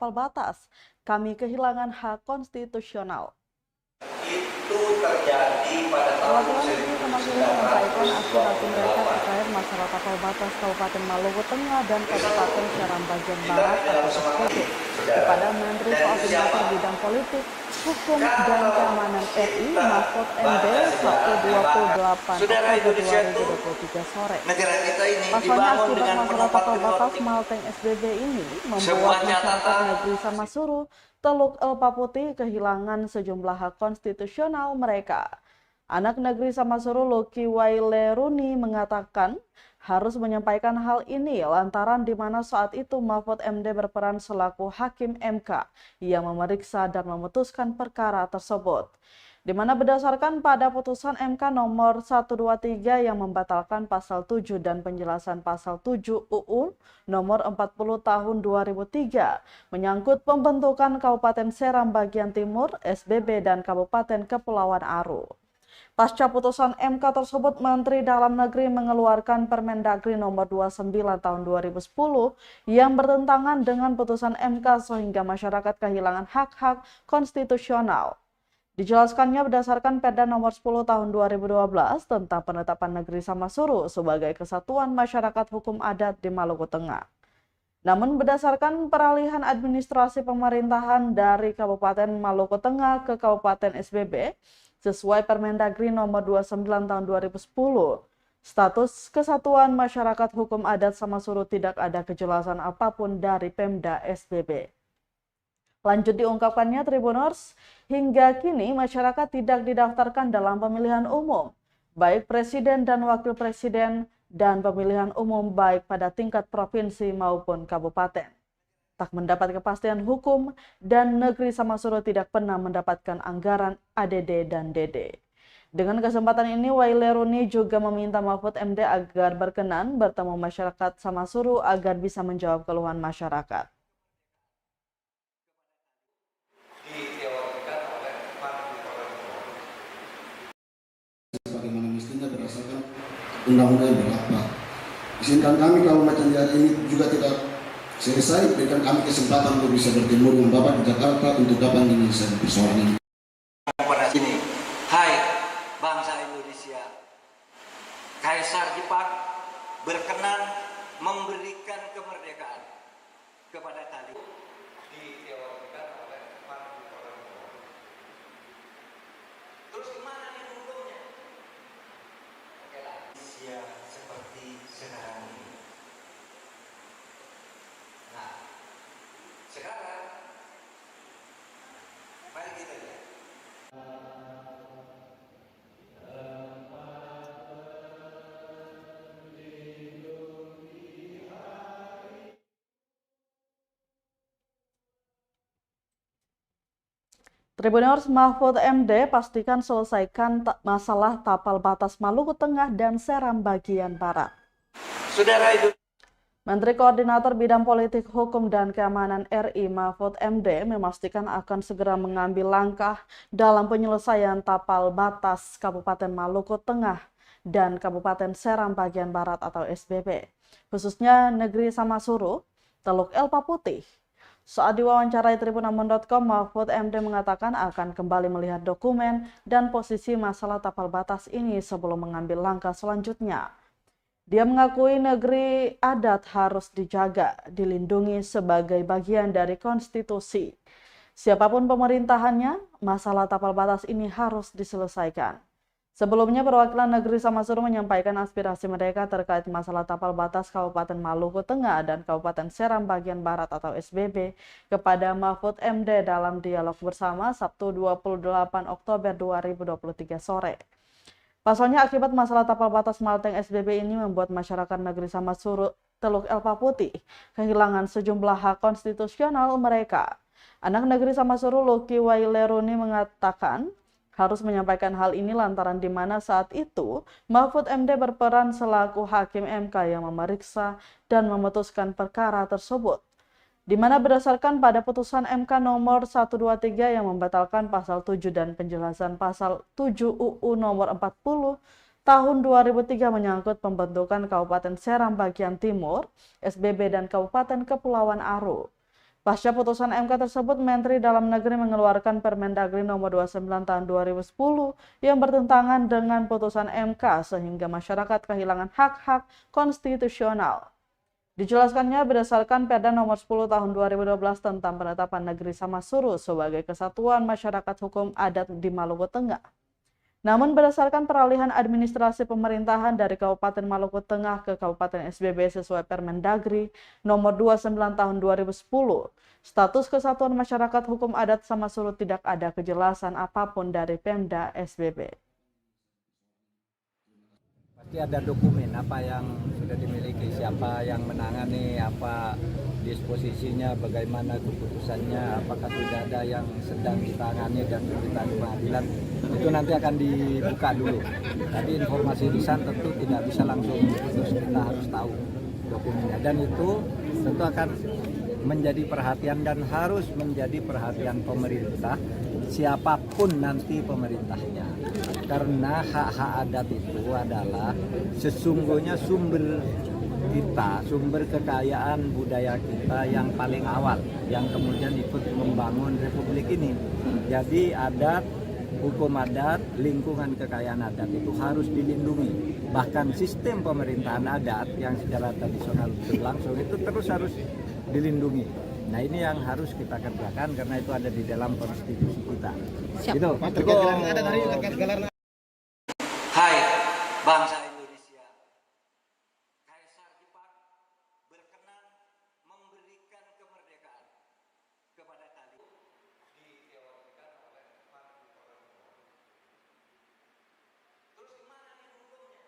tapal batas. Kami kehilangan hak konstitusional. Itu terjadi pada tahun 1998 menyampaikan aspirasi mereka terkait masalah tapal batas Kabupaten Maluku Tengah dan Kabupaten Seram bagian Barat atau SPB kepada Menteri Koordinator Bidang Politik, Hukum, dan Keamanan RI Mahfud MD Sabtu 28 Oktober 2023 sore. Pasalnya akibat masalah tapal batas Malteng SBB ini membuat masyarakat negeri Samasuru, Teluk Elpa Putih kehilangan sejumlah hak konstitusional mereka. Anak negeri Samasuru Luki Waileruni mengatakan harus menyampaikan hal ini lantaran di mana saat itu Mahfud MD berperan selaku hakim MK yang memeriksa dan memutuskan perkara tersebut. Di mana berdasarkan pada putusan MK nomor 123 yang membatalkan pasal 7 dan penjelasan pasal 7 UU nomor 40 tahun 2003 menyangkut pembentukan Kabupaten Seram bagian Timur, SBB, dan Kabupaten Kepulauan Aru. Pasca putusan MK tersebut, Menteri Dalam Negeri mengeluarkan Permendagri nomor 29 tahun 2010 yang bertentangan dengan putusan MK sehingga masyarakat kehilangan hak-hak konstitusional. Dijelaskannya berdasarkan Perda nomor 10 tahun 2012 tentang penetapan negeri Samasuru sebagai kesatuan masyarakat hukum adat di Maluku Tengah. Namun berdasarkan peralihan administrasi pemerintahan dari Kabupaten Maluku Tengah ke Kabupaten SBB, sesuai Permendagri nomor 29 tahun 2010, status kesatuan masyarakat hukum adat Samasuru tidak ada kejelasan apapun dari Pemda SBB. Lanjut diungkapkannya Tribuners, hingga kini masyarakat tidak didaftarkan dalam pemilihan umum, baik presiden dan wakil presiden, dan pemilihan umum baik pada tingkat provinsi maupun kabupaten. Tak mendapat kepastian hukum dan negeri Samasuru tidak pernah mendapatkan anggaran ADD dan DD. Dengan kesempatan ini, Waileruni juga meminta Mahfud MD agar berkenan bertemu masyarakat Samasuru agar bisa menjawab keluhan masyarakat. Sebagaimana mestinya berdasarkan undang-undang yang berlaku. Izinkan kami kalau macam hari ini juga tidak selesai, berikan kami kesempatan untuk bisa bertemu dengan Bapak di Jakarta untuk dapat menyelesaikan persoalan ini. Pada sini, hai bangsa Indonesia, Kaisar Jepang berkenan memberikan kemerdekaan kepada kalian. Diteorikan oleh terus gimana nih hukumnya? Oke lah, Indonesia seperti sekarang ini. Nah, sekarang mari kita lihat. Tribuners, Mahfud MD pastikan selesaikan masalah tapal batas Maluku Tengah dan Seram bagian Barat. Saudara itu. Menteri Koordinator Bidang Politik, Hukum, dan Keamanan RI Mahfud MD memastikan akan segera mengambil langkah dalam penyelesaian tapal batas Kabupaten Maluku Tengah dan Kabupaten Seram bagian Barat atau SBB, khususnya negeri Samasuru, Teluk Elpa Putih. Saat diwawancarai Tribunambon.com, Mahfud MD mengatakan akan kembali melihat dokumen dan posisi masalah tapal batas ini sebelum mengambil langkah selanjutnya. Dia mengakui negeri adat harus dijaga, dilindungi sebagai bagian dari konstitusi. Siapapun pemerintahannya, masalah tapal batas ini harus diselesaikan. Sebelumnya, perwakilan negeri Samasuru menyampaikan aspirasi mereka terkait masalah tapal batas Kabupaten Maluku Tengah dan Kabupaten Seram bagian Barat atau SBB kepada Mahfud MD dalam dialog bersama Sabtu 28 Oktober 2023 sore. Pasalnya akibat masalah tapal batas Malteng SBB ini membuat masyarakat negeri Samasuru, Teluk Elpa Putih kehilangan sejumlah hak konstitusional mereka. Anak negeri Samasuru Luki Waileruni mengatakan harus menyampaikan hal ini lantaran di mana saat itu Mahfud MD berperan selaku hakim MK yang memeriksa dan memutuskan perkara tersebut. Di mana berdasarkan pada putusan MK nomor 123 yang membatalkan pasal 7 dan penjelasan pasal 7 UU nomor 40 tahun 2003 menyangkut pembentukan Kabupaten Seram bagian Timur, SBB, dan Kabupaten Kepulauan Aru. Pasca putusan MK tersebut, Menteri Dalam Negeri mengeluarkan Permendagri nomor 29 tahun 2010 yang bertentangan dengan putusan MK sehingga masyarakat kehilangan hak-hak konstitusional. Dijelaskannya berdasarkan Perda nomor 10 tahun 2012 tentang penetapan negeri Samasuru sebagai kesatuan masyarakat hukum adat di Maluku Tengah. Namun berdasarkan peralihan administrasi pemerintahan dari Kabupaten Maluku Tengah ke Kabupaten SBB sesuai Permendagri nomor 29 tahun 2010, status kesatuan masyarakat hukum adat Samasuru tidak ada kejelasan apapun dari Pemda SBB. Pasti ada dokumen apa yang sudah dimiliki, siapa yang menangani, apa disposisinya, bagaimana keputusannya, apakah sudah ada yang sedang ditangani dan ditangani pengadilan. Itu nanti akan dibuka dulu. Tadi informasi lisan tentu tidak bisa langsung diputus, kita harus tahu dokumennya. Dan itu tentu akan menjadi perhatian dan harus menjadi perhatian pemerintah, siapapun nanti pemerintahnya. Karena hak-hak adat itu adalah sesungguhnya sumber kita, sumber kekayaan budaya kita yang paling awal, yang kemudian ikut membangun republik ini. Jadi adat, hukum adat, lingkungan kekayaan adat itu harus dilindungi. Bahkan sistem pemerintahan adat yang secara tradisional berlangsung itu terus harus dilindungi. Nah ini yang harus kita kerjakan karena itu ada di dalam konstitusi kita. Siap. Gitu. Hai bangsa Indonesia, Kaisar Jepang berkenan memberikan kemerdekaan kepada kalian. Diteorikan oleh Martin Luther. Terus gimana nih hukumnya?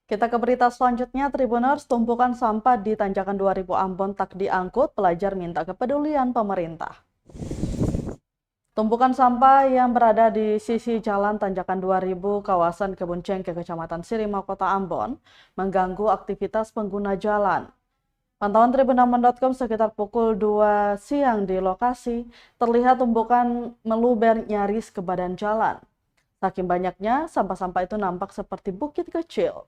Kita ke berita selanjutnya, Tribuners, tumpukan sampah di Tanjakan 2000 Ambon tak diangkut, pelajar minta kepedulian pemerintah. Tumpukan sampah yang berada di sisi jalan Tanjakan 2000 kawasan Kebun Cengkeh, Kecamatan Sirima, Kota Ambon, mengganggu aktivitas pengguna jalan. Pantauan tribunambon.com sekitar pukul 2 siang di lokasi, terlihat tumpukan meluber nyaris ke badan jalan. Saking banyaknya, sampah-sampah itu nampak seperti bukit kecil.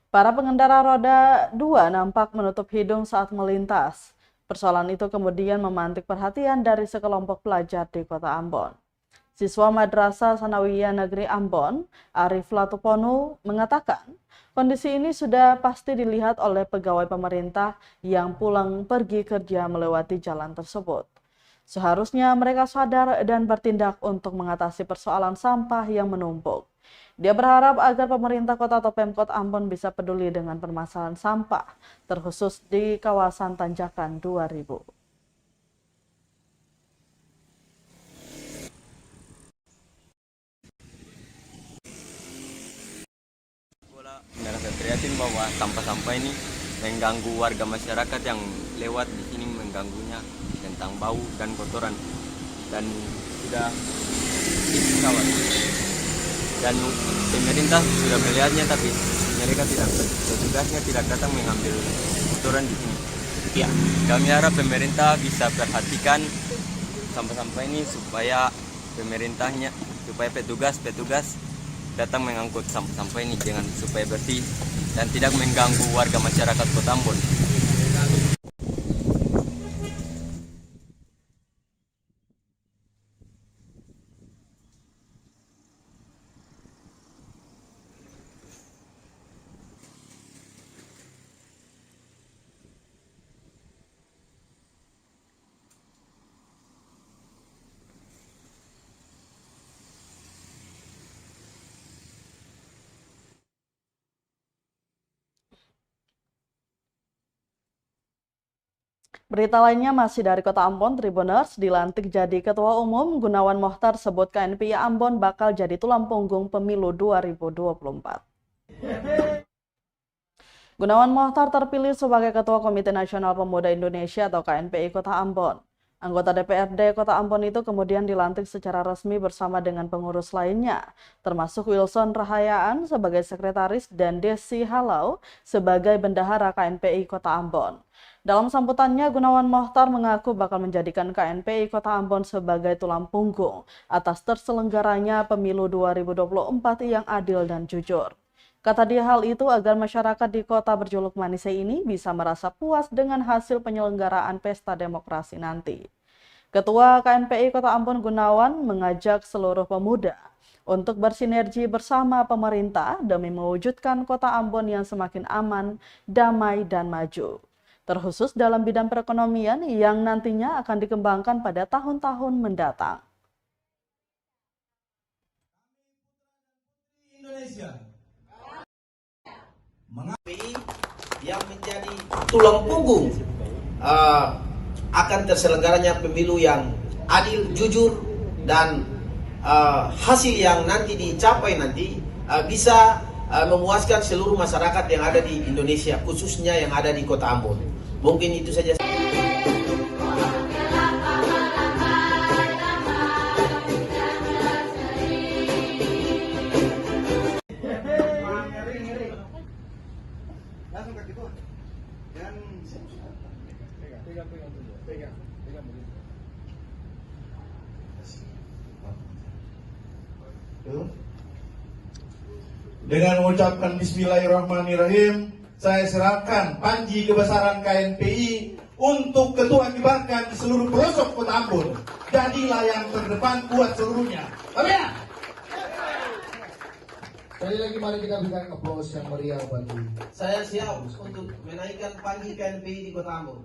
Para pengendara roda 2 nampak menutup hidung saat melintas. Persoalan itu kemudian memantik perhatian dari sekelompok pelajar di Kota Ambon. Siswa Madrasah Sanawiyah Negeri Ambon, Arif Latuponu, mengatakan kondisi ini sudah pasti dilihat oleh pegawai pemerintah yang pulang pergi kerja melewati jalan tersebut. Seharusnya mereka sadar dan bertindak untuk mengatasi persoalan sampah yang menumpuk. Dia berharap agar pemerintah kota atau Pemkot Ambon bisa peduli dengan permasalahan sampah, terkhusus di kawasan Tanjakan 2000. Merasa prihatin bahwa sampah-sampah ini mengganggu warga masyarakat yang lewat di sini, mengganggunya tentang bau dan kotoran, dan sudah kawat. Dan pemerintah sudah melihatnya, tapi mereka petugasnya tidak datang mengambil kotoran di sini. Ya, kami harap pemerintah bisa perhatikan sampah-sampah ini supaya petugas datang mengangkut sampah-sampah ini dengan supaya bersih dan tidak mengganggu warga masyarakat Kota Ambon. Berita lainnya masih dari Kota Ambon, Tribuners, dilantik jadi Ketua Umum, Gunawan Mohtar sebut KNPI Ambon bakal jadi tulang punggung pemilu 2024. Gunawan Mohtar terpilih sebagai Ketua Komite Nasional Pemuda Indonesia atau KNPI Kota Ambon. Anggota DPRD Kota Ambon itu kemudian dilantik secara resmi bersama dengan pengurus lainnya, termasuk Wilson Rahayaan sebagai sekretaris dan Desi Halau sebagai bendahara KNPI Kota Ambon. Dalam sambutannya, Gunawan Mohtar mengaku bakal menjadikan KNPI Kota Ambon sebagai tulang punggung atas terselenggaranya pemilu 2024 yang adil dan jujur. Kata dia hal itu agar masyarakat di kota berjuluk Manise ini bisa merasa puas dengan hasil penyelenggaraan pesta demokrasi nanti. Ketua KNPI Kota Ambon Gunawan mengajak seluruh pemuda untuk bersinergi bersama pemerintah demi mewujudkan Kota Ambon yang semakin aman, damai, dan maju. Terkhusus dalam bidang perekonomian yang nantinya akan dikembangkan pada tahun-tahun mendatang. Indonesia yang menjadi tulang punggung akan terselenggaranya pemilu yang adil, jujur, dan hasil yang nanti dicapai nanti bisa memuaskan seluruh masyarakat yang ada di Indonesia, khususnya yang ada di Kota Ambon. Mungkin itu saja. Dengan mengucapkan Bismillahirrahmanirrahim, saya serahkan panji kebesaran KNPI untuk ketua kibarkan di seluruh pelosok Kota Ambon. Jadilah yang terdepan, kuat seluruhnya. Amin. Sekali lagi mari kita berikan aplaus yang meriah bagi. Saya siap untuk menaikkan panji KNPI di Kota Ambon.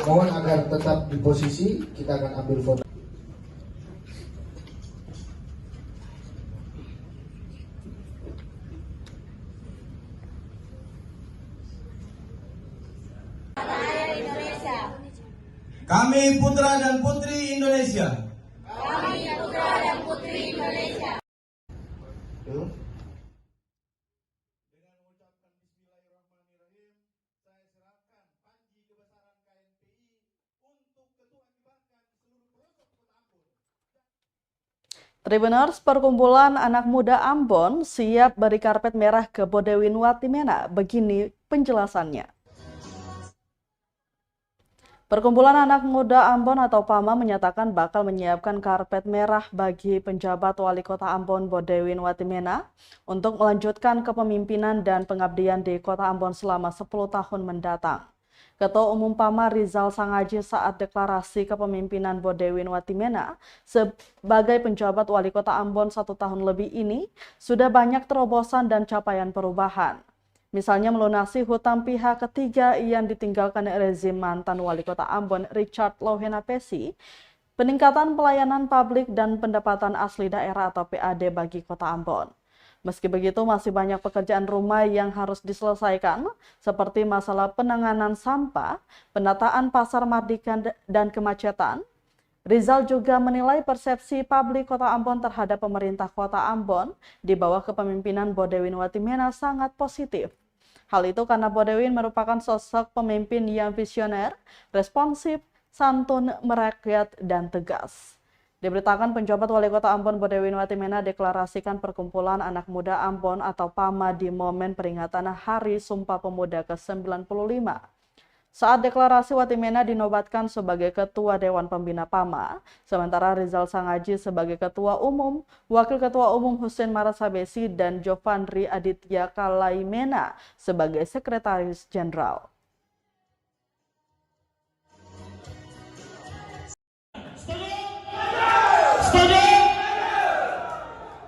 Mohon agar tetap di posisi, kita akan ambil foto. Kami putra dan putri Indonesia. Tribuners, perkumpulan anak muda Ambon siap beri karpet merah ke Bodewin Watimena. Begini penjelasannya. Perkumpulan anak muda Ambon atau PAMA menyatakan bakal menyiapkan karpet merah bagi penjabat wali kota Ambon Bodewin Watimena untuk melanjutkan kepemimpinan dan pengabdian di kota Ambon selama 10 tahun mendatang. Ketua Umum PAMA Rizal Sangaji saat deklarasi kepemimpinan Bodewin Watimena sebagai penjabat wali kota Ambon 1 tahun lebih ini sudah banyak terobosan dan capaian perubahan. Misalnya melunasi hutang pihak ketiga yang ditinggalkan rezim mantan wali kota Ambon Richard Lohena Pesi, peningkatan pelayanan publik dan pendapatan asli daerah atau PAD bagi kota Ambon. Meski begitu masih banyak pekerjaan rumah yang harus diselesaikan seperti masalah penanganan sampah, penataan pasar Mardika dan kemacetan. Rizal juga menilai persepsi publik kota Ambon terhadap pemerintah kota Ambon di bawah kepemimpinan Bodewin Watimena sangat positif. Hal itu karena Bodewin merupakan sosok pemimpin yang visioner, responsif, santun, merakyat, dan tegas. Diberitakan penjabat wali kota Ambon Bodewin Watimena deklarasikan perkumpulan anak muda Ambon atau PAMA di momen peringatan Hari Sumpah Pemuda ke-95. Saat deklarasi, Watimena dinobatkan sebagai Ketua Dewan Pembina PAMA, sementara Rizal Sangaji sebagai Ketua Umum, Wakil Ketua Umum Hussein Marasabesi, dan Jovandri Aditya Kalaimena sebagai Sekretaris Jenderal.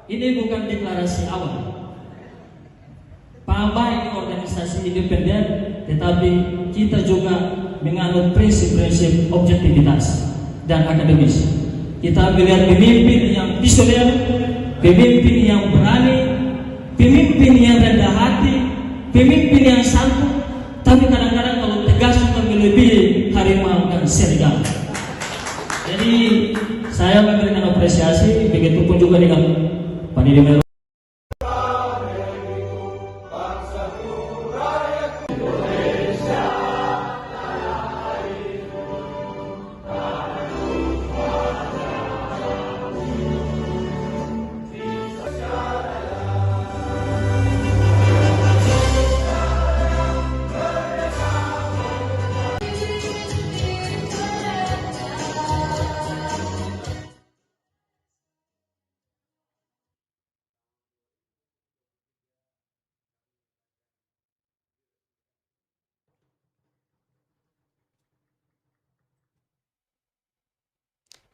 Ini bukan deklarasi awal. PAMA ini organisasi independen, tetapi kita juga menganut prinsip-prinsip objektivitas dan akademis. Kita melihat pemimpin yang visioner, pemimpin yang berani, pemimpin yang rendah hati, pemimpin yang santun, tapi kadang-kadang kalau tegas juga melebihi harimau dan serigala. Jadi saya memberikan apresiasi, begitupun juga dengan Pak Didi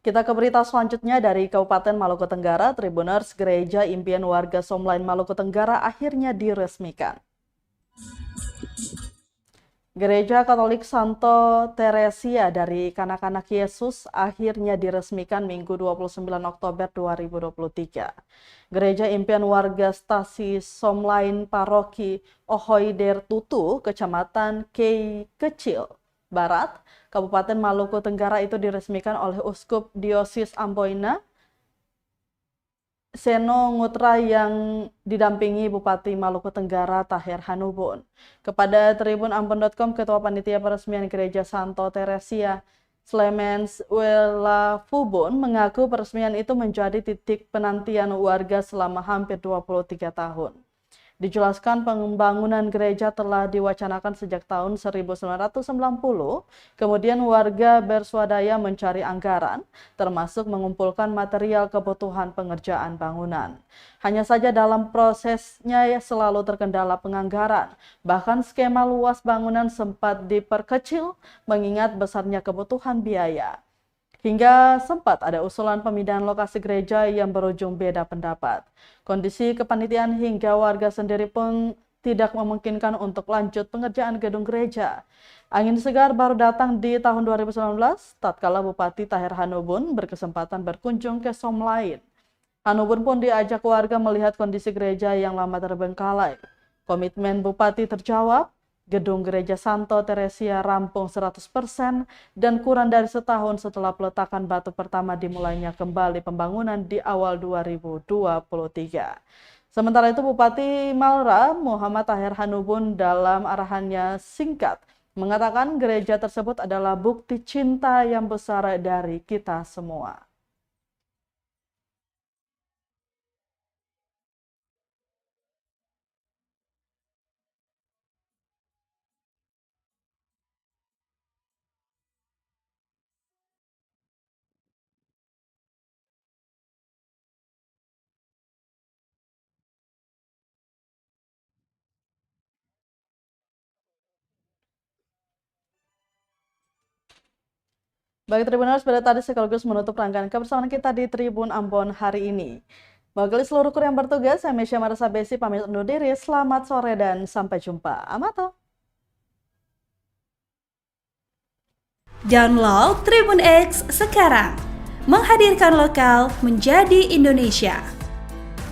Kita ke berita selanjutnya dari Kabupaten Maluku Tenggara. Tribuners Gereja Impian Warga Somlain Maluku Tenggara akhirnya diresmikan. Gereja Katolik Santo Teresia dari Kanak-Kanak Yesus akhirnya diresmikan Minggu 29 Oktober 2023. Gereja Impian Warga Stasi Somlain Paroki Ohoider Tutu, Kecamatan Kei Kecil, Barat, Kabupaten Maluku Tenggara itu diresmikan oleh Uskup Diosis Amboina Seno Ngutra yang didampingi Bupati Maluku Tenggara Tahir Hanubun. Kepada tribunambon.com, Ketua Panitia Peresmian Gereja Santo Teresia Slemens Welafubun mengaku peresmian itu menjadi titik penantian warga selama hampir 23 tahun. Dijelaskan pembangunan gereja telah diwacanakan sejak tahun 1990, kemudian warga berswadaya mencari anggaran, termasuk mengumpulkan material kebutuhan pengerjaan bangunan. Hanya saja dalam prosesnya selalu terkendala penganggaran, bahkan skema luas bangunan sempat diperkecil mengingat besarnya kebutuhan biaya. Hingga sempat ada usulan pemindahan lokasi gereja yang berujung beda pendapat. Kondisi kepanitiaan hingga warga sendiri pun tidak memungkinkan untuk lanjut pengerjaan gedung gereja. Angin segar baru datang di tahun 2019, tatkala Bupati Tahir Hanubun berkesempatan berkunjung ke Somlain. Hanubun pun diajak warga melihat kondisi gereja yang lama terbengkalai. Komitmen Bupati terjawab, gedung gereja Santo Teresia rampung 100% dan kurang dari setahun setelah peletakan batu pertama dimulainya kembali pembangunan di awal 2023. Sementara itu Bupati Malra Muhammad Tahir Hanubun dalam arahannya singkat mengatakan gereja tersebut adalah bukti cinta yang besar dari kita semua. Baik Tribuners, pada tadi sekaligus menutup rangkaian kebersamaan kita di Tribun Ambon hari ini. Mewakili seluruh kru yang bertugas, saya Mesya Marisa Besi pamit undur diri. Selamat sore dan sampai jumpa. Amato. Download Tribun X sekarang. Menghadirkan lokal menjadi Indonesia.